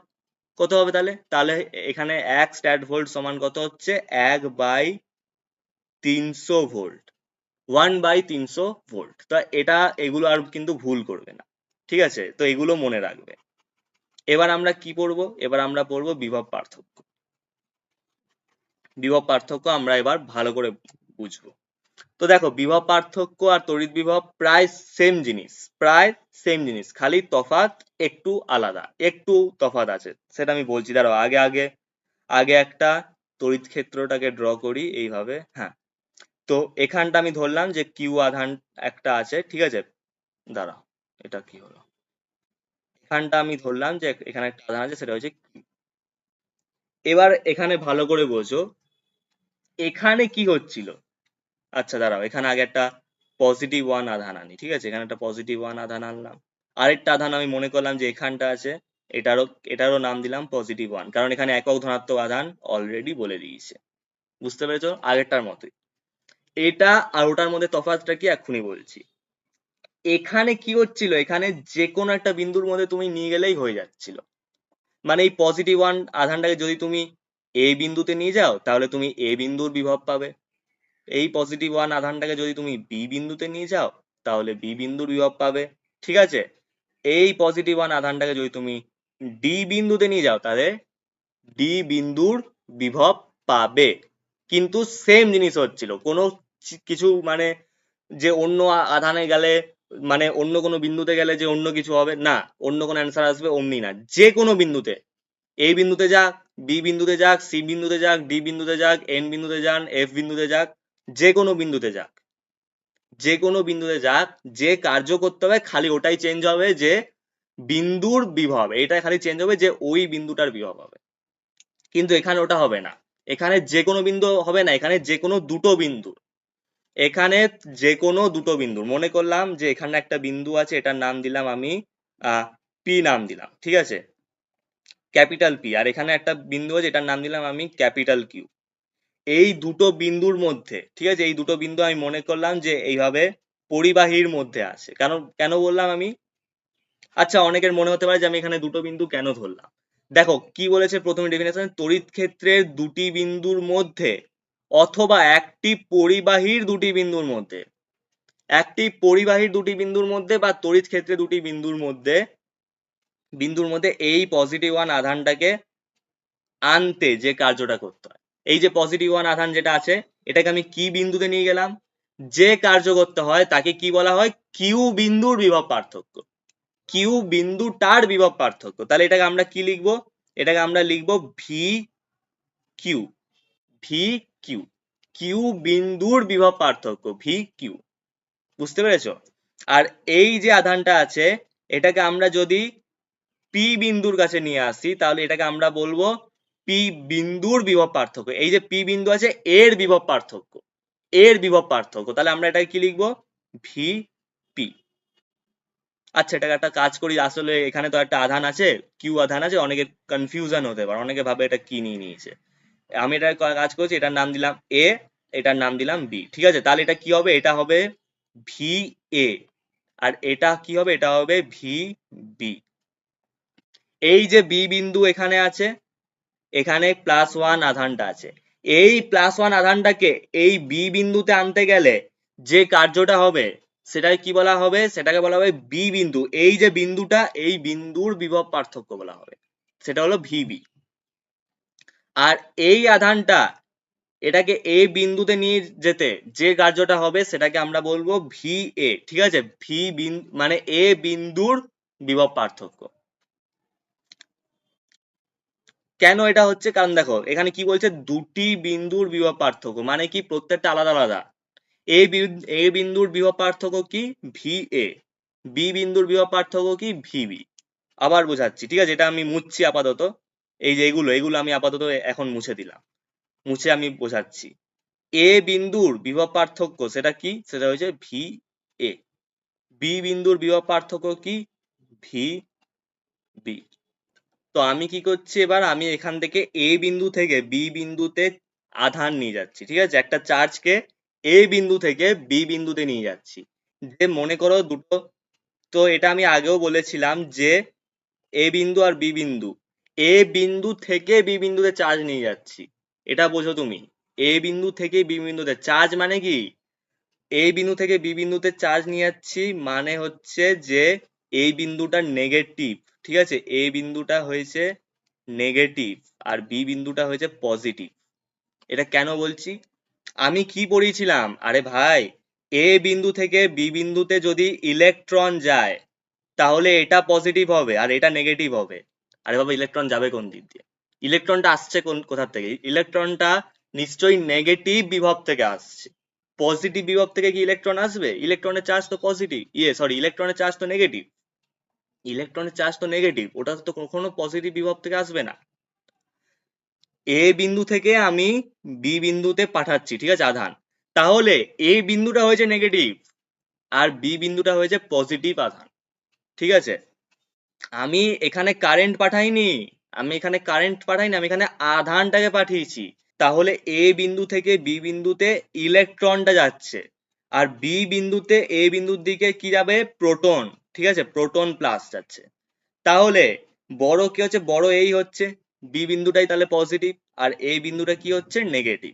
কত হবে তাহলে, এখানে 1 স্ট্যাট ভোল্ট সমান কত হচ্ছে, 1/300 ভোল্ট, 1/300 ভোল্ট। তো এটা এগুলো আর কিন্তু ভুল করবে না, ঠিক আছে? তো এগুলো মনে রাখবে। এবার আমরা কি পড়বো, এবার আমরা পড়বো বিভব পার্থক্য। বিভব পার্থক্য আমরা এবার ভালো করে বুঝবো। তো দেখো, বিভব পার্থক্য আর তড়িৎ বিভব প্রায় সেম জিনিস, প্রায় সেম জিনিস, খালি তফাৎ একটু আলাদা, একটু তফাৎ আছে, সেটা আমি বলছি। দাঁড়াও, আগে একটা তড়িৎ ক্ষেত্রটাকে ড্র করি এইভাবে। হ্যাঁ, তো এখানটা আমি ধরলাম যে কিউ আধান একটা আছে, ঠিক আছে? দাঁড়াও, এটা কি হলো, এখানটা আমি ধরলাম যে এখানে একটা আধান আছে, সেটা হচ্ছে Q। এবার এখানে ভালো করে বোঝো, এখানে কি হচ্ছিল। আচ্ছা দাঁড়াও, এখানে আগে একটা পজিটিভ 1 আধান আনি, ঠিক আছে? এখানে একটা পজিটিভ 1 আধান আনলাম, আরেকটা আধান আমি মনে করলাম যে এখানটা আছে, এটারও নাম দিলাম পজিটিভ 1, কারণ এখানে একক ধনাত্মক আধান অলরেডি বলে দিয়েছে। বুঝতে পেরেছো? আগেরটার মতোই। এটা আর ওটার মধ্যে তফাৎটা কি এক্ষুনি বলছি। এখানে কি হচ্ছিল, এখানে যে কোনো একটা বিন্দুর মধ্যে তুমি নিয়ে গেলেই হয়ে যাচ্ছিল, মানে এই পজিটিভ 1 আধানটাকে যদি তুমি এ বিন্দুতে নিয়ে যাও তাহলে তুমি এ বিন্দুর বিভব পাবে, এই পজিটিভ 1 আধানটাকে যদি তুমি বি বিন্দুতে নিয়ে যাও তাহলে বি বিন্দুর বিভব পাবে, ঠিক আছে? এই পজিটিভ ওয়ান আধানটাকে যদি তুমি ডি বিন্দুতে নিয়ে যাও তাহলে ডি বিন্দুর বিভব পাবে। কিন্তু সেম জিনিস হচ্ছিল, কোনো কিছু মানে যে অন্য আধানে গেলে মানে অন্য কোনো বিন্দুতে গেলে যে অন্য কিছু হবে না, অন্য কোনো অ্যান্সার আসবে অমনি না, যে কোনো বিন্দুতে, এই বিন্দুতে যাক, বি বিন্দুতে যাক, সি বিন্দুতে যাক, ডি বিন্দুতে যাক, এন বিন্দুতে যান, এফ বিন্দুতে যাক, যে কোনো বিন্দুতে যাক, যে কোনো বিন্দুতে যাক, যে কার্য করতে হবে খালি ওটাই চেঞ্জ হবে, যে বিন্দুর বিভব এটা খালি চেঞ্জ হবে, যে ওই বিন্দুটার বিভব হবে। কিন্তু এখানে ওটা হবে না, এখানে যে কোনো বিন্দু হবে না, এখানে যে কোনো দুটো বিন্দু, এখানে যে কোনো দুটো বিন্দু, মনে করলাম যে এখানে একটা বিন্দু আছে, এটার নাম দিলাম আমি পি নাম দিলাম, ঠিক আছে, ক্যাপিটাল পি, আর এখানে একটা বিন্দু আছে এটার নাম দিলাম আমি ক্যাপিটাল কিউ। এই দুটো বিন্দুর মধ্যে, ঠিক আছে, এই দুটো বিন্দু আমি মনে করলাম যে এইভাবে পরিবাহীর মধ্যে আছে। কেন কেন বললাম আমি? আচ্ছা, অনেকের মনে হতে পারে যে আমি এখানে দুটো বিন্দু কেন ধরলাম। দেখো কি বলেছে প্রথমে ডেফিনেশন, তড়িৎ ক্ষেত্রের দুটি বিন্দুর মধ্যে অথবা একটি পরিবাহীর দুটি বিন্দুর মধ্যে, একটি পরিবাহীর দুটি বিন্দুর মধ্যে বা তড়িৎ ক্ষেত্রে দুটি বিন্দুর মধ্যে এই পজিটিভ ওয়ান আধানটাকে আনতে যে কার্যটা করতে হয়, এই যে পজিটিভ ওয়ান আধান যেটা আছে এটাকে আমি কি বিন্দুতে নিয়ে গেলাম, যে কার্য করতে হয় তাকে কি বলা হয়, কিউ বিন্দুর বিভব পার্থক্য, কিউ বিন্দুটার বিভব পার্থক্য। তাহলে এটাকে আমরা কি লিখবো, এটাকে আমরা লিখবো V Q, V Q, Q বিন্দুর বিভব পার্থক্য ভি কিউ, বুঝতে পেরেছো? আর এই যে আধানটা আছে এটাকে আমরা যদি পি বিন্দুর কাছে নিয়ে আসি তাহলে এটাকে আমরা বলবো পি বিন্দুর বিভব পার্থক্য, এই যে পি বিন্দু আছে এর বিভব পার্থক্য, এর বিভব পার্থক্য, তাহলে আমরা এটাকে কি লিখবো, ভি পি। আচ্ছা, এটাকে একটা কাজ করি, আসলে এখানে তো একটা আধান আছে, কিউ আধান আছে, অনেকের কনফিউশন হতে পারে, অনেকে ভাবে এটা কি নিয়ে নিয়েছে। আমি এটা কাজ করছি, এটার নাম দিলাম এ, এটার নাম দিলাম বি, ঠিক আছে, তাহলে এটা কি হবে, এটা হবে ভি এ, আর এটা কি হবে, এটা হবে ভি বি। এই যে বি বিন্দু এখানে আছে, এখানে প্লাস ওয়ান আধানটা আছে, এই প্লাস ওয়ান আধানটাকে এই বি বিন্দুতে আনতে গেলে যে কার্যটা হবে সেটাকে কি বলা হবে, সেটাকে বলা হবে বি বিন্দু, এই যে বিন্দুটা এই বিন্দুর বিভব পার্থক্য বলা হবে, সেটা হলো ভিবি। আর এই আধানটা এটাকে এ বিন্দুতে নিয়ে যেতে যে কার্যটা হবে সেটাকে আমরা বলবো ভি এ, ঠিক আছে, ভি বিন্দু মানে এ বিন্দুর বিভব পার্থক্য। কেন এটা হচ্ছে, কারণ দেখো এখানে কি বলছে, দুটি বিন্দুর বিভব পার্থক্য, মানে কি প্রত্যেকটা আলাদা আলাদা। এ বিন্দুর বিভব পার্থক্য কি, ভি এ, বি বিন্দুর বিভব পার্থক্য কি, ভি বি। আবার বোঝাচ্ছি, ঠিক আছে, এটা আমি মুছছি আপাতত, এই যে এগুলো এগুলো আমি আপাতত এখন মুছে দিলাম, মুছে আমি বোঝাচ্ছি। এ বিন্দুর বিভব পার্থক্য সেটা কি, সেটা হচ্ছে ভি এ, বি বিন্দুর বিভব পার্থক্য কি, ভি বি। তো আমি কি করছি এবার, আমি এখান থেকে এ বিন্দু থেকে বি বিন্দুতে আধান নিয়ে যাচ্ছি, ঠিক আছে, একটা চার্জকে এ বিন্দু থেকে বি বিন্দুতে নিয়ে যাচ্ছি, যে মনে করো দুটো, তো এটা আমি আগেও বলেছিলাম যে এ বিন্দু আর বি বিন্দু, এ বিন্দু থেকে বি বিন্দুতে চার্জ নিয়ে যাচ্ছি, এটা বোঝো তুমি, এ বিন্দু থেকে বি বিন্দুতে চার্জ মানে কি, এই বিন্দু থেকে বি বিন্দুতে চার্জ নিয়ে যাচ্ছি মানে হচ্ছে যে এই বিন্দুটা নেগেটিভ, ঠিক আছে, এই বিন্দুটা হয়েছে নেগেটিভ আর বি বিন্দুটা হয়েছে পজিটিভ। এটা কেন বলছি, আমি কি পড়িয়েছিলাম, আরে ভাই, এ বিন্দু থেকে বি বিন্দুতে যদি ইলেকট্রন যায় তাহলে এটা পজিটিভ হবে আর এটা নেগেটিভ হবে। আরে বাবা, ইলেকট্রন যাবে কোন দিক দিয়ে, ইলেকট্রনটা আসছে কোথা থেকে, ইলেকট্রনটা নিশ্চয়ই নেগেটিভ বিভব থেকে আসছে, পজিটিভ বিভব থেকে কি ইলেকট্রন আসবে, ইলেকট্রনের চার্জ তো পজিটিভ, সরি, ইলেকট্রনের চার্জ তো নেগেটিভ, ইলেকট্রনের চার্জ তো নেগেটিভ, ওটা তো কখনো পজিটিভ বিভব থেকে আসবে না। এ বিন্দু থেকে আমি বি বিন্দুতে পাঠাচ্ছি, ঠিক আছে, আধান, তাহলে এই বিন্দুটা হয়েছে নেগেটিভ আর বি বিন্দুটা হয়েছে পজিটিভ আধান, ঠিক আছে। আমি এখানে কারেন্ট পাঠাইনি, আমি এখানে কারেন্ট পাঠাইনি, আমি এখানে আধানটাকে পাঠিয়েছি। তাহলে এ বিন্দু থেকে বি বিন্দুতে ইলেকট্রনটা যাচ্ছে আর বি বিন্দুতে এ বিন্দুর দিকে কি যাবে, প্রোটন, ঠিক আছে, প্রোটন প্লাস যাচ্ছে। তাহলে বড় কি হচ্ছে, বড় এই হচ্ছে, বি বিন্দুটাই তাহলে পজিটিভ আর এ বিন্দুটা কি হচ্ছে নেগেটিভ।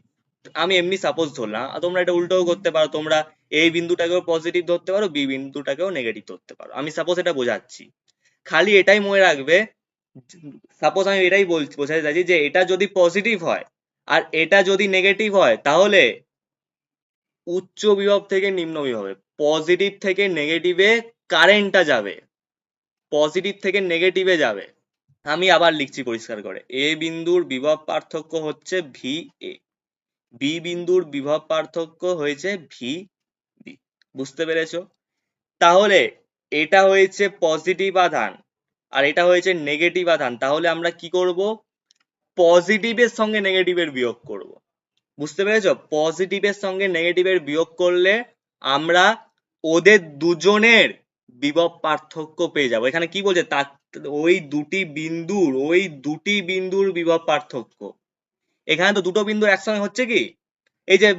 আমি এমনি সাপোজ ধরলাম, তোমরা এটা উল্টোও করতে পারো, তোমরা এই বিন্দুটাকেও পজিটিভ ধরতে পারো, বি বিন্দুটাকেও নেগেটিভ ধরতে পারো। আমি সাপোজ এটা বোঝাচ্ছি, খালি এটাই মনে রাখবে, সাপোজ আমি এটাই বোঝাতে চাইছি যে এটা যদি পজিটিভ হয় আর এটা যদি নেগেটিভ হয়, তাহলে উচ্চ বিভব থেকে নিম্ন বিভবে, পজিটিভ থেকে নেগেটিভে কারেন্টটা যাবে, পজিটিভ থেকে নেগেটিভে যাবে। আমি আবার লিখছি পরিষ্কার করে, এ বিন্দুর বিভব পার্থক্য হচ্ছে ভি এ, বি বিন্দুর বিভব পার্থক্য হয়েছে ভি বি। বুঝতে পেরেছো? তাহলে এটা হয়েছে পজিটিভ আধান আর এটা হয়েছে নেগেটিভ আধান, তাহলে আমরা কি করব? পজিটিভের সঙ্গে নেগেটিভের বিয়োগ করব। বুঝতে পেরেছো? পজিটিভের সঙ্গে নেগেটিভের বিয়োগ করলে আমরা ওদের দুজনের বিভব পার্থক্য পেয়ে যাবো। এখানে কি বলছে, তার ওই দুটি বিন্দুর বিভব পার্থক্য। এখানে তো দুটো বিন্দু একসঙ্গে হচ্ছে কি, এই যে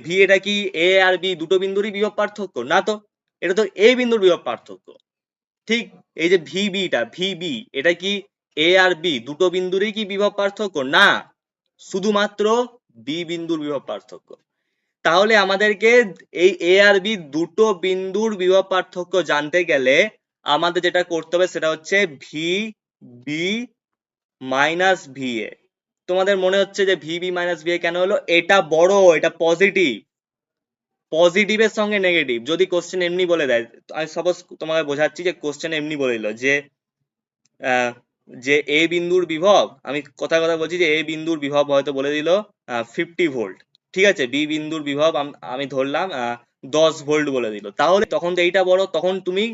ভি এটা কি এ আর বি দুটো বিন্দুরই বিভব পার্থক্য? না তো, এটা তো এ বিন্দুর বিভব পার্থক্য। ঠিক, এই যে ভিবি এটা কি এ আর বি দুটো বিন্দুরই কি বিভব পার্থক্য? না, শুধুমাত্র বি বিন্দুর বিভব পার্থক্য। তাহলে আমাদেরকে এই এ আর বি দুটো বিন্দুর বিভব পার্থক্য জানতে গেলে আমাদের যেটা করতে হবে সেটা হচ্ছে V B minus V A. তোমাদের মনে হচ্ছে যে V B minus V A কেন হলো? এটা বড়, এটা পজিটিভ, পজিটিভের সঙ্গে নেগেটিভ যদি কোশ্চেন এমনি বলে দেয়, আমি সাপোজ তোমাকে বোঝাচ্ছি যে কোশ্চেন এমনি বলে দিল যে যে এ বিন্দুর বিভব, আমি কথা বলছি যে এ বিন্দুর বিভব হয়তো বলে দিল 50 ভোল্ট, ঠিক আছে, বি বিন্দুর বিভব আমি ধরলাম 10 ভোল্ট বলে দিল, তাহলে তখন তো এইটা বড়, তখন তুমি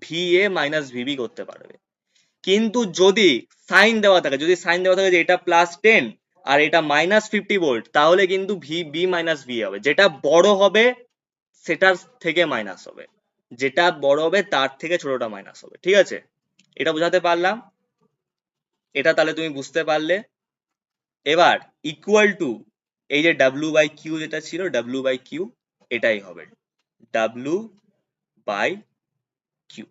ভি এ মাইনাস ভিবি করতে পারবে। কিন্তু যদি সাইন দেওয়া থাকে, যে এটা +10 আর এটা -50 ভোল্ট, তাহলে কিন্তু ভি বি মাইনাস ভি হবে, যেটা বড় হবে সেটার থেকে মাইনাস হবে, যেটা বড় হবে তার থেকে ছোটটা মাইনাস হবে। ঠিক আছে, এটা বোঝাতে পারলাম? এটা তাহলে তুমি বুঝতে পারলে। এবার ইকুয়াল টু এই যে ডাব্লিউ বাই কিউ যেটা ছিল, ডাব্লিউ বাই কিউ এটাই হবে W by Q.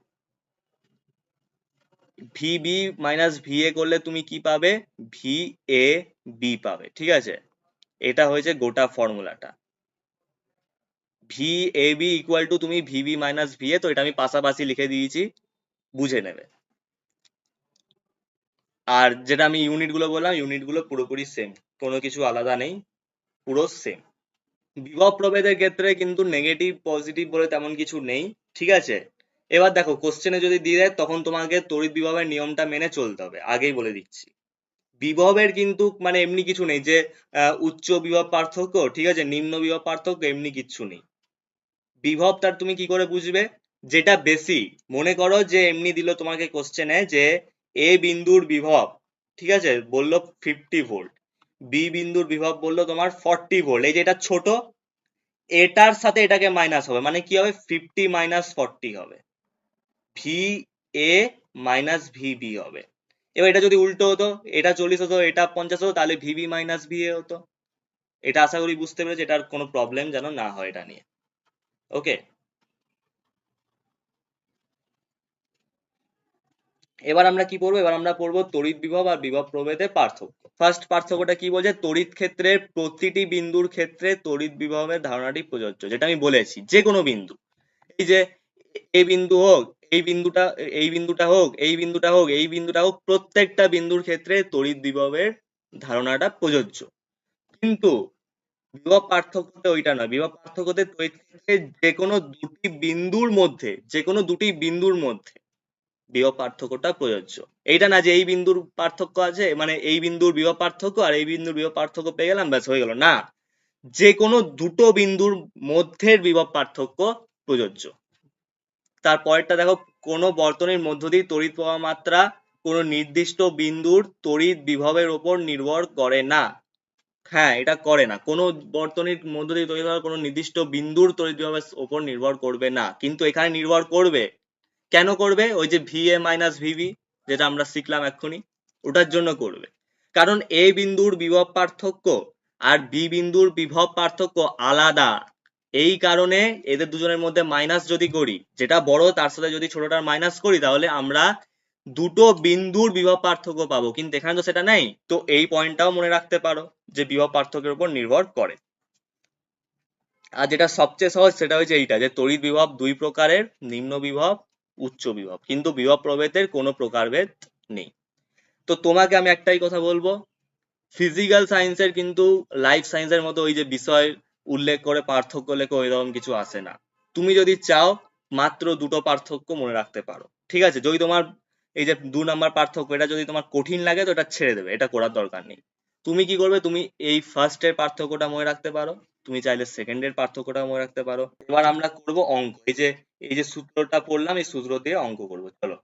V B minus V A করলে তুমি কি পাবে? ভি এ বি পাবে। ঠিক আছে, এটা হয়েছে গোটা ফর্মুলাটা। V A B equal to তুমি V B minus V A, তো এটা আমি পাশাপাশি লিখে দিয়েছি, বুঝে নেবে। আর যেটা আমি ইউনিট গুলো বললাম, ইউনিট গুলো পুরোপুরি সেম, কোনো কিছু আলাদা নেই, পুরো সেম। বিভব প্রভেদের ক্ষেত্রে কিন্তু নেগেটিভ পজিটিভ বলে তেমন কিছু নেই। ঠিক আছে, এবার দেখো কোশ্চেনে যদি দিয়ে দেয় তখন তোমাকে তড়িৎ বিভবের নিয়মটা মেনে চলতে হবে, আগেই বলে দিচ্ছি। বিভবের কিন্তু মানে এমনি কিছু নেই যে উচ্চ বিভব পার্থক্য, ঠিক আছে, নিম্ন বিভব পার্থক্য, এমনি কিচ্ছু নেই। বিভব তার তুমি কি করে বুঝবে? যেটা বেশি, মনে করো যে এমনি দিল তোমাকে কোশ্চেনে যে এ বিন্দুর বিভব, ঠিক আছে, বললো 50 ভোল্ট, বি বিন্দুর বিভব বললো তোমার 40 ভোল্ট, এই যে এটা ছোট, এটার সাথে এটাকে মাইনাস হবে, মানে কি হবে? 50 মাইনাস 40 হবে, V A minus V B হবে। এবার এটা যদি উল্টো হতো, এটা 40 হতো, এটা 50 হতো, তাহলে V B minus V A হতো। এটা আশা করি বুঝতে পেরেছি, এটার কোনো প্রবলেম যেন না হয় এটা নিয়ে। ওকে, এবার আমরা কি পড়বো? এবার আমরা পড়বো তড়িৎ বিভব আর বিভব প্রভেদের পার্থক্য। ফার্স্ট পার্থক্যটা কি বলছে? তড়িৎ ক্ষেত্রের প্রতিটি বিন্দুর ক্ষেত্রে তড়িৎ বিভবের ধারণাটি প্রযোজ্য, যেটা আমি বলেছি, যে কোনো বিন্দু, এই যে এই বিন্দু হোক, এই বিন্দুটা, এই বিন্দুটা হোক, এই বিন্দুটা হোক, এই বিন্দুটা হোক, প্রত্যেকটা বিন্দুর ক্ষেত্রে তড়িৎ বিভবের ধারণাটা প্রযোজ্য। কিন্তু বিভব পার্থক্যতে ওইটা নয়, বিভব পার্থক্যতে তড়িৎ ক্ষেত্রে যে কোনো দুটি বিন্দুর মধ্যে বিভব পার্থক্যটা প্রযোজ্য। এইটা না যে এই বিন্দুর পার্থক্য আছে, মানে এই বিন্দুর বিভব পার্থক্য আর এই বিন্দুর বিভব পার্থক্য পেয়ে গেলাম, ব্যাস হয়ে গেল, না, যে কোনো দুটো বিন্দুর মধ্যের বিভব পার্থক্য প্রযোজ্য। তারপরেরটা দেখো, কোনো বর্তনীর মধ্য দিয়ে তড়িৎ প্রবাহ মাত্রা কোনো নির্দিষ্ট বিন্দুর তড়িৎ বিভবের উপর নির্ভর করে না। হ্যাঁ, এটা করে না, কোনো বর্তনীর মধ্য দিয়ে তড়িৎ প্রবাহ কোনো নির্দিষ্ট বিন্দুর তড়িৎ বিভবের উপর নির্ভর করবে না, কিন্তু এখানে নির্ভর করবে। কেন করবে? ওই যে ভি এ মাইনাস ভিবি যেটা আমরা শিখলাম এক্ষুনি, ওটার জন্য করবে। কারণ এ বিন্দুর বিভব পার্থক্য আর বি বিন্দুর বিভব পার্থক্য আলাদা, এই কারণে এদের দুজনের মধ্যে মাইনাস যদি করি, যেটা বড় তার সাথে যদি ছোটটার মাইনাস করি, তাহলে আমরা দুটো বিন্দুর বিভব পার্থক্য পাবো, কিন্তু এখানে তো সেটা নেই। তো এই পয়েন্টটাও মনে রাখতে পারো যে বিভব পার্থক্যের উপর নির্ভর করে। আর যেটা সবচেয়ে সহজ সেটা হচ্ছে এইটা, যে তড়িৎ বিভব দুই প্রকারের, নিম্ন বিভব, উচ্চ বিভব, কিন্তু বিভব প্রভেদের কোনো প্রকারভেদ নেই। তো তোমাকে আমি একটাই কথা বলবো, ফিজিক্যাল সায়েন্সের কিন্তু লাইফ সায়েন্সের মতো ওই যে বিষয় উল্লেখ করে পার্থক্য লেখো এরকম কিছু আসে না। তুমি যদি চাও মাত্র দুটো পার্থক্য মনে রাখতে পারো, ঠিক আছে? যদি তোমার এই যে 2 নাম্বার পার্থক্য এটা যদি তোমার কঠিন লাগে তো এটা ছেড়ে দেবে, এটা করার দরকার নেই। তুমি কি করবে, তুমি এই ফার্স্টের পার্থক্যটা মনে রাখতে পারো, তুমি চাইলে সেকেন্ডের পার্থক্যটা মনে রাখতে পারো। এবার আমরা করব অঙ্ক, এই যে সূত্রটা পড়লাম এই সূত্র দিয়ে অঙ্ক করবো, চলো।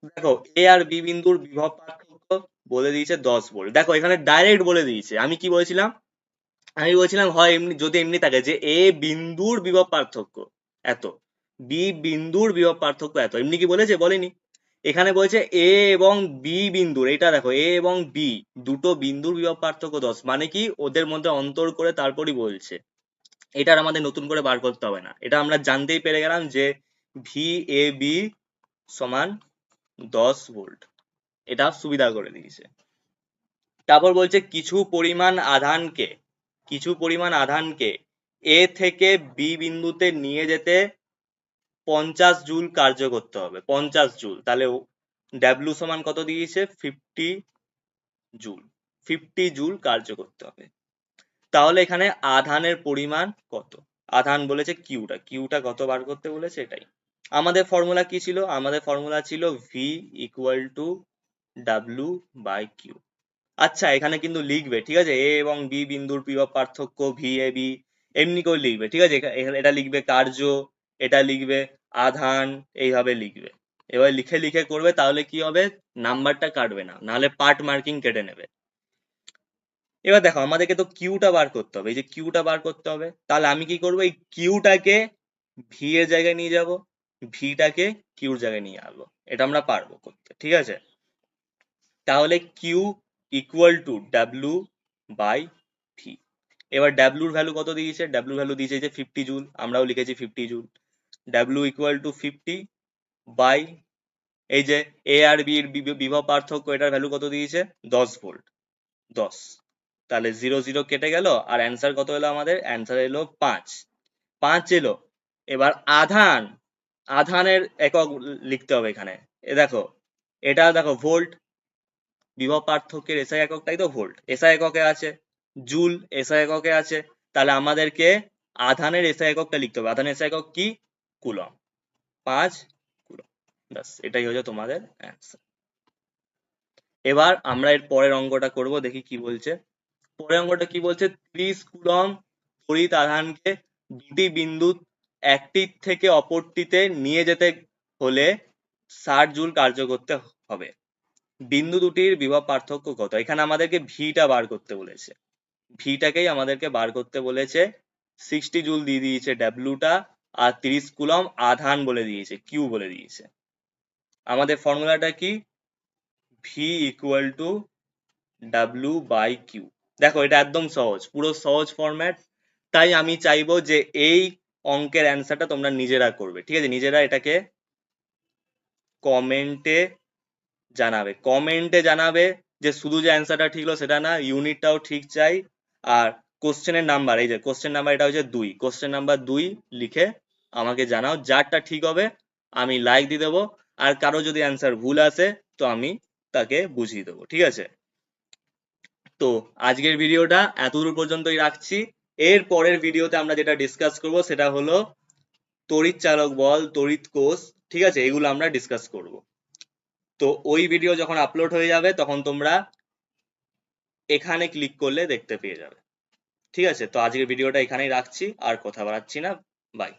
দেখো এ আর বি বিন্দুর বিভব পার্থক্য বলে দিয়েছে 10 ভোল্ট। দেখো এখানে ডাইরেক্ট বলে দিয়েছে। আমি কি বলেছিলাম, আমি বলছিলাম হয় এমনি, যদি এমনি থাকে যে এ বিন্দুর বিভব পার্থক্য এত, বি বিন্দুর বিভব পার্থক্য এত, এমনি কি বলেছে? বলেনি। এখানে বলছে এ এবং বি বিন্দুর, এটা দেখো এ এবং বি দুটো বিন্দুর বিভব পার্থক্য 10, মানে কি ওদের মধ্যে অন্তর করে তারপরই বলছে। এটার আমাদের নতুন করে বার করতে হবে না, এটা আমরা জানতেই পেরে গেলাম যে ভি এ বি সমান 10 ভোল্ট, এটা সুবিধা করে দিয়েছে। তারপর বলছে কিছু পরিমাণ আধানকে এ থেকে বি বিন্দুতে নিয়ে যেতে 50 জুল কার্য করতে হবে। 50 জুল, তাহলে ডাব্লিউ সমান কত দিয়েছে? 50 জুল। 50 জুল কার্য করতে হবে। তাহলে এখানে আধানের পরিমাণ কত? আধান বলেছে কিউটা কত বার করতে বলেছে, এটাই। আমাদের ফর্মুলা কি ছিল? আমাদের ফর্মুলা ছিল V equal to W by Q. আচ্ছা এখানে কিন্তু লিখবে, ঠিক আছে, এ এবং বি বিন্দুর বিভব পার্থক্য ভি এ বি এমনি করে লিখবে, ঠিক আছে? এটা লিখবে কার্য, এটা লিখবে আধান, এইভাবে লিখবে। এবার লিখে লিখে করবে, তাহলে কি হবে, নাম্বারটা কাটবে না, নাহলে পার্ট মার্কিং কেটে নেবে। এবার দেখো আমাদেরকে তো কিউটা বার করতে হবে, এই যে কিউটা বার করতে হবে, তাহলে আমি কি করবো, এই কিউটাকে ভি এর জায়গায় নিয়ে যাব, ভিটাকে কিউর জায়গায় নিয়ে আসবো। এটা আমরা পারবো করতে, ঠিক আছে? তাহলে Q equal to W by V. এবার ডাব্লিউর ভ্যালু কত দিয়েছে? ডাব্লিউর ভ্যালু দিয়েছে যে 50 জুল, আমরাও লিখেছি 50 joule. W equal to 50 by এই যে এ আর বি এর বিভব পার্থক্য, এটার ভ্যালু কত দিয়েছে? 10 ভোল্ট। 10, তাহলে 0 0 কেটে গেল, আর অ্যান্সার কত এলো আমাদের? অ্যান্সার এলো 5। 5 এলো। এবার আধানের একক লিখতে হবে এখানে। দেখো এটা দেখো ভোল্ট, বিভব পার্থক্যের এসআই এককটাই তো ভোল্ট, এসআই এককে আছে। জুল এসআই এককে আছে। তাহলে আমাদেরকে আধানের এসআই এককটা লিখতে হবে। আধানের এসআই একক কি? কুলম। 5 কুলম। ব্যাস, এটাই হচ্ছে তোমাদের অ্যান্সার। এবার আমরা এর পরের অঙ্কটা করব, দেখি কি বলছে। পরের অঙ্কটা কি বলছে, 30 কুলম তড়িৎ আধানকে দুটি বিন্দু একটির থেকে অপরটিতে নিয়ে যেতে হলে 60 জুল কার্য করতে হবে। বিন্দু দুটির বিভব পার্থক্য কত? এখানে আমাদেরকে ভিটা বার করতে বলেছে, ভিটাকেই আমাদেরকে বার করতে বলেছে। 60 জুল দিয়ে দিয়েছে ডাব্লিউটা, আর 30 কুলম আধান বলে দিয়েছে, কিউ বলে দিয়েছে। আমাদের ফর্মুলাটা কি? V equal to W by Q. দেখো এটা একদম সহজ, পুরো সহজ ফরম্যাট। তাই আমি চাইবো যে এই অঙ্কের অ্যান্সারটা তোমরা নিজেরা করবে, ঠিক আছে? নিজেরা এটাকে কমেন্টে জানাবে যে শুধু যে অ্যান্সারটা ঠিক হলো সেটা না, ইউনিটটাও ঠিক চাই। আর কোশ্চেনের নাম্বার, এই যে কোশ্চেন নাম্বার, এটা হচ্ছে 2, কোশ্চেন নাম্বার 2 লিখে আমাকে জানাও। যারটা ঠিক হবে আমি লাইক দিয়ে দেবো, আর কারো যদি অ্যান্সার ভুল আসে তো আমি তাকে বুঝিয়ে দেবো, ঠিক আছে? তো আজকের ভিডিওটা এতদূর পর্যন্তই রাখছি। এর পরের ভিডিওতে আমরা যেটা ডিসকাস করব সেটা হলো তড়িৎ চালক বল, তড়িৎ কোষ, ঠিক আছে, এগুলো আমরা ডিসকাস করব। তো ওই ভিডিও যখন আপলোড হয়ে যাবে তখন তোমরা এখানে ক্লিক করলে দেখতে পেয়ে যাবে, ঠিক আছে? তো আজকের ভিডিওটা এখানেই রাখছি, আর কথা বাড়াচ্ছি না। বাই।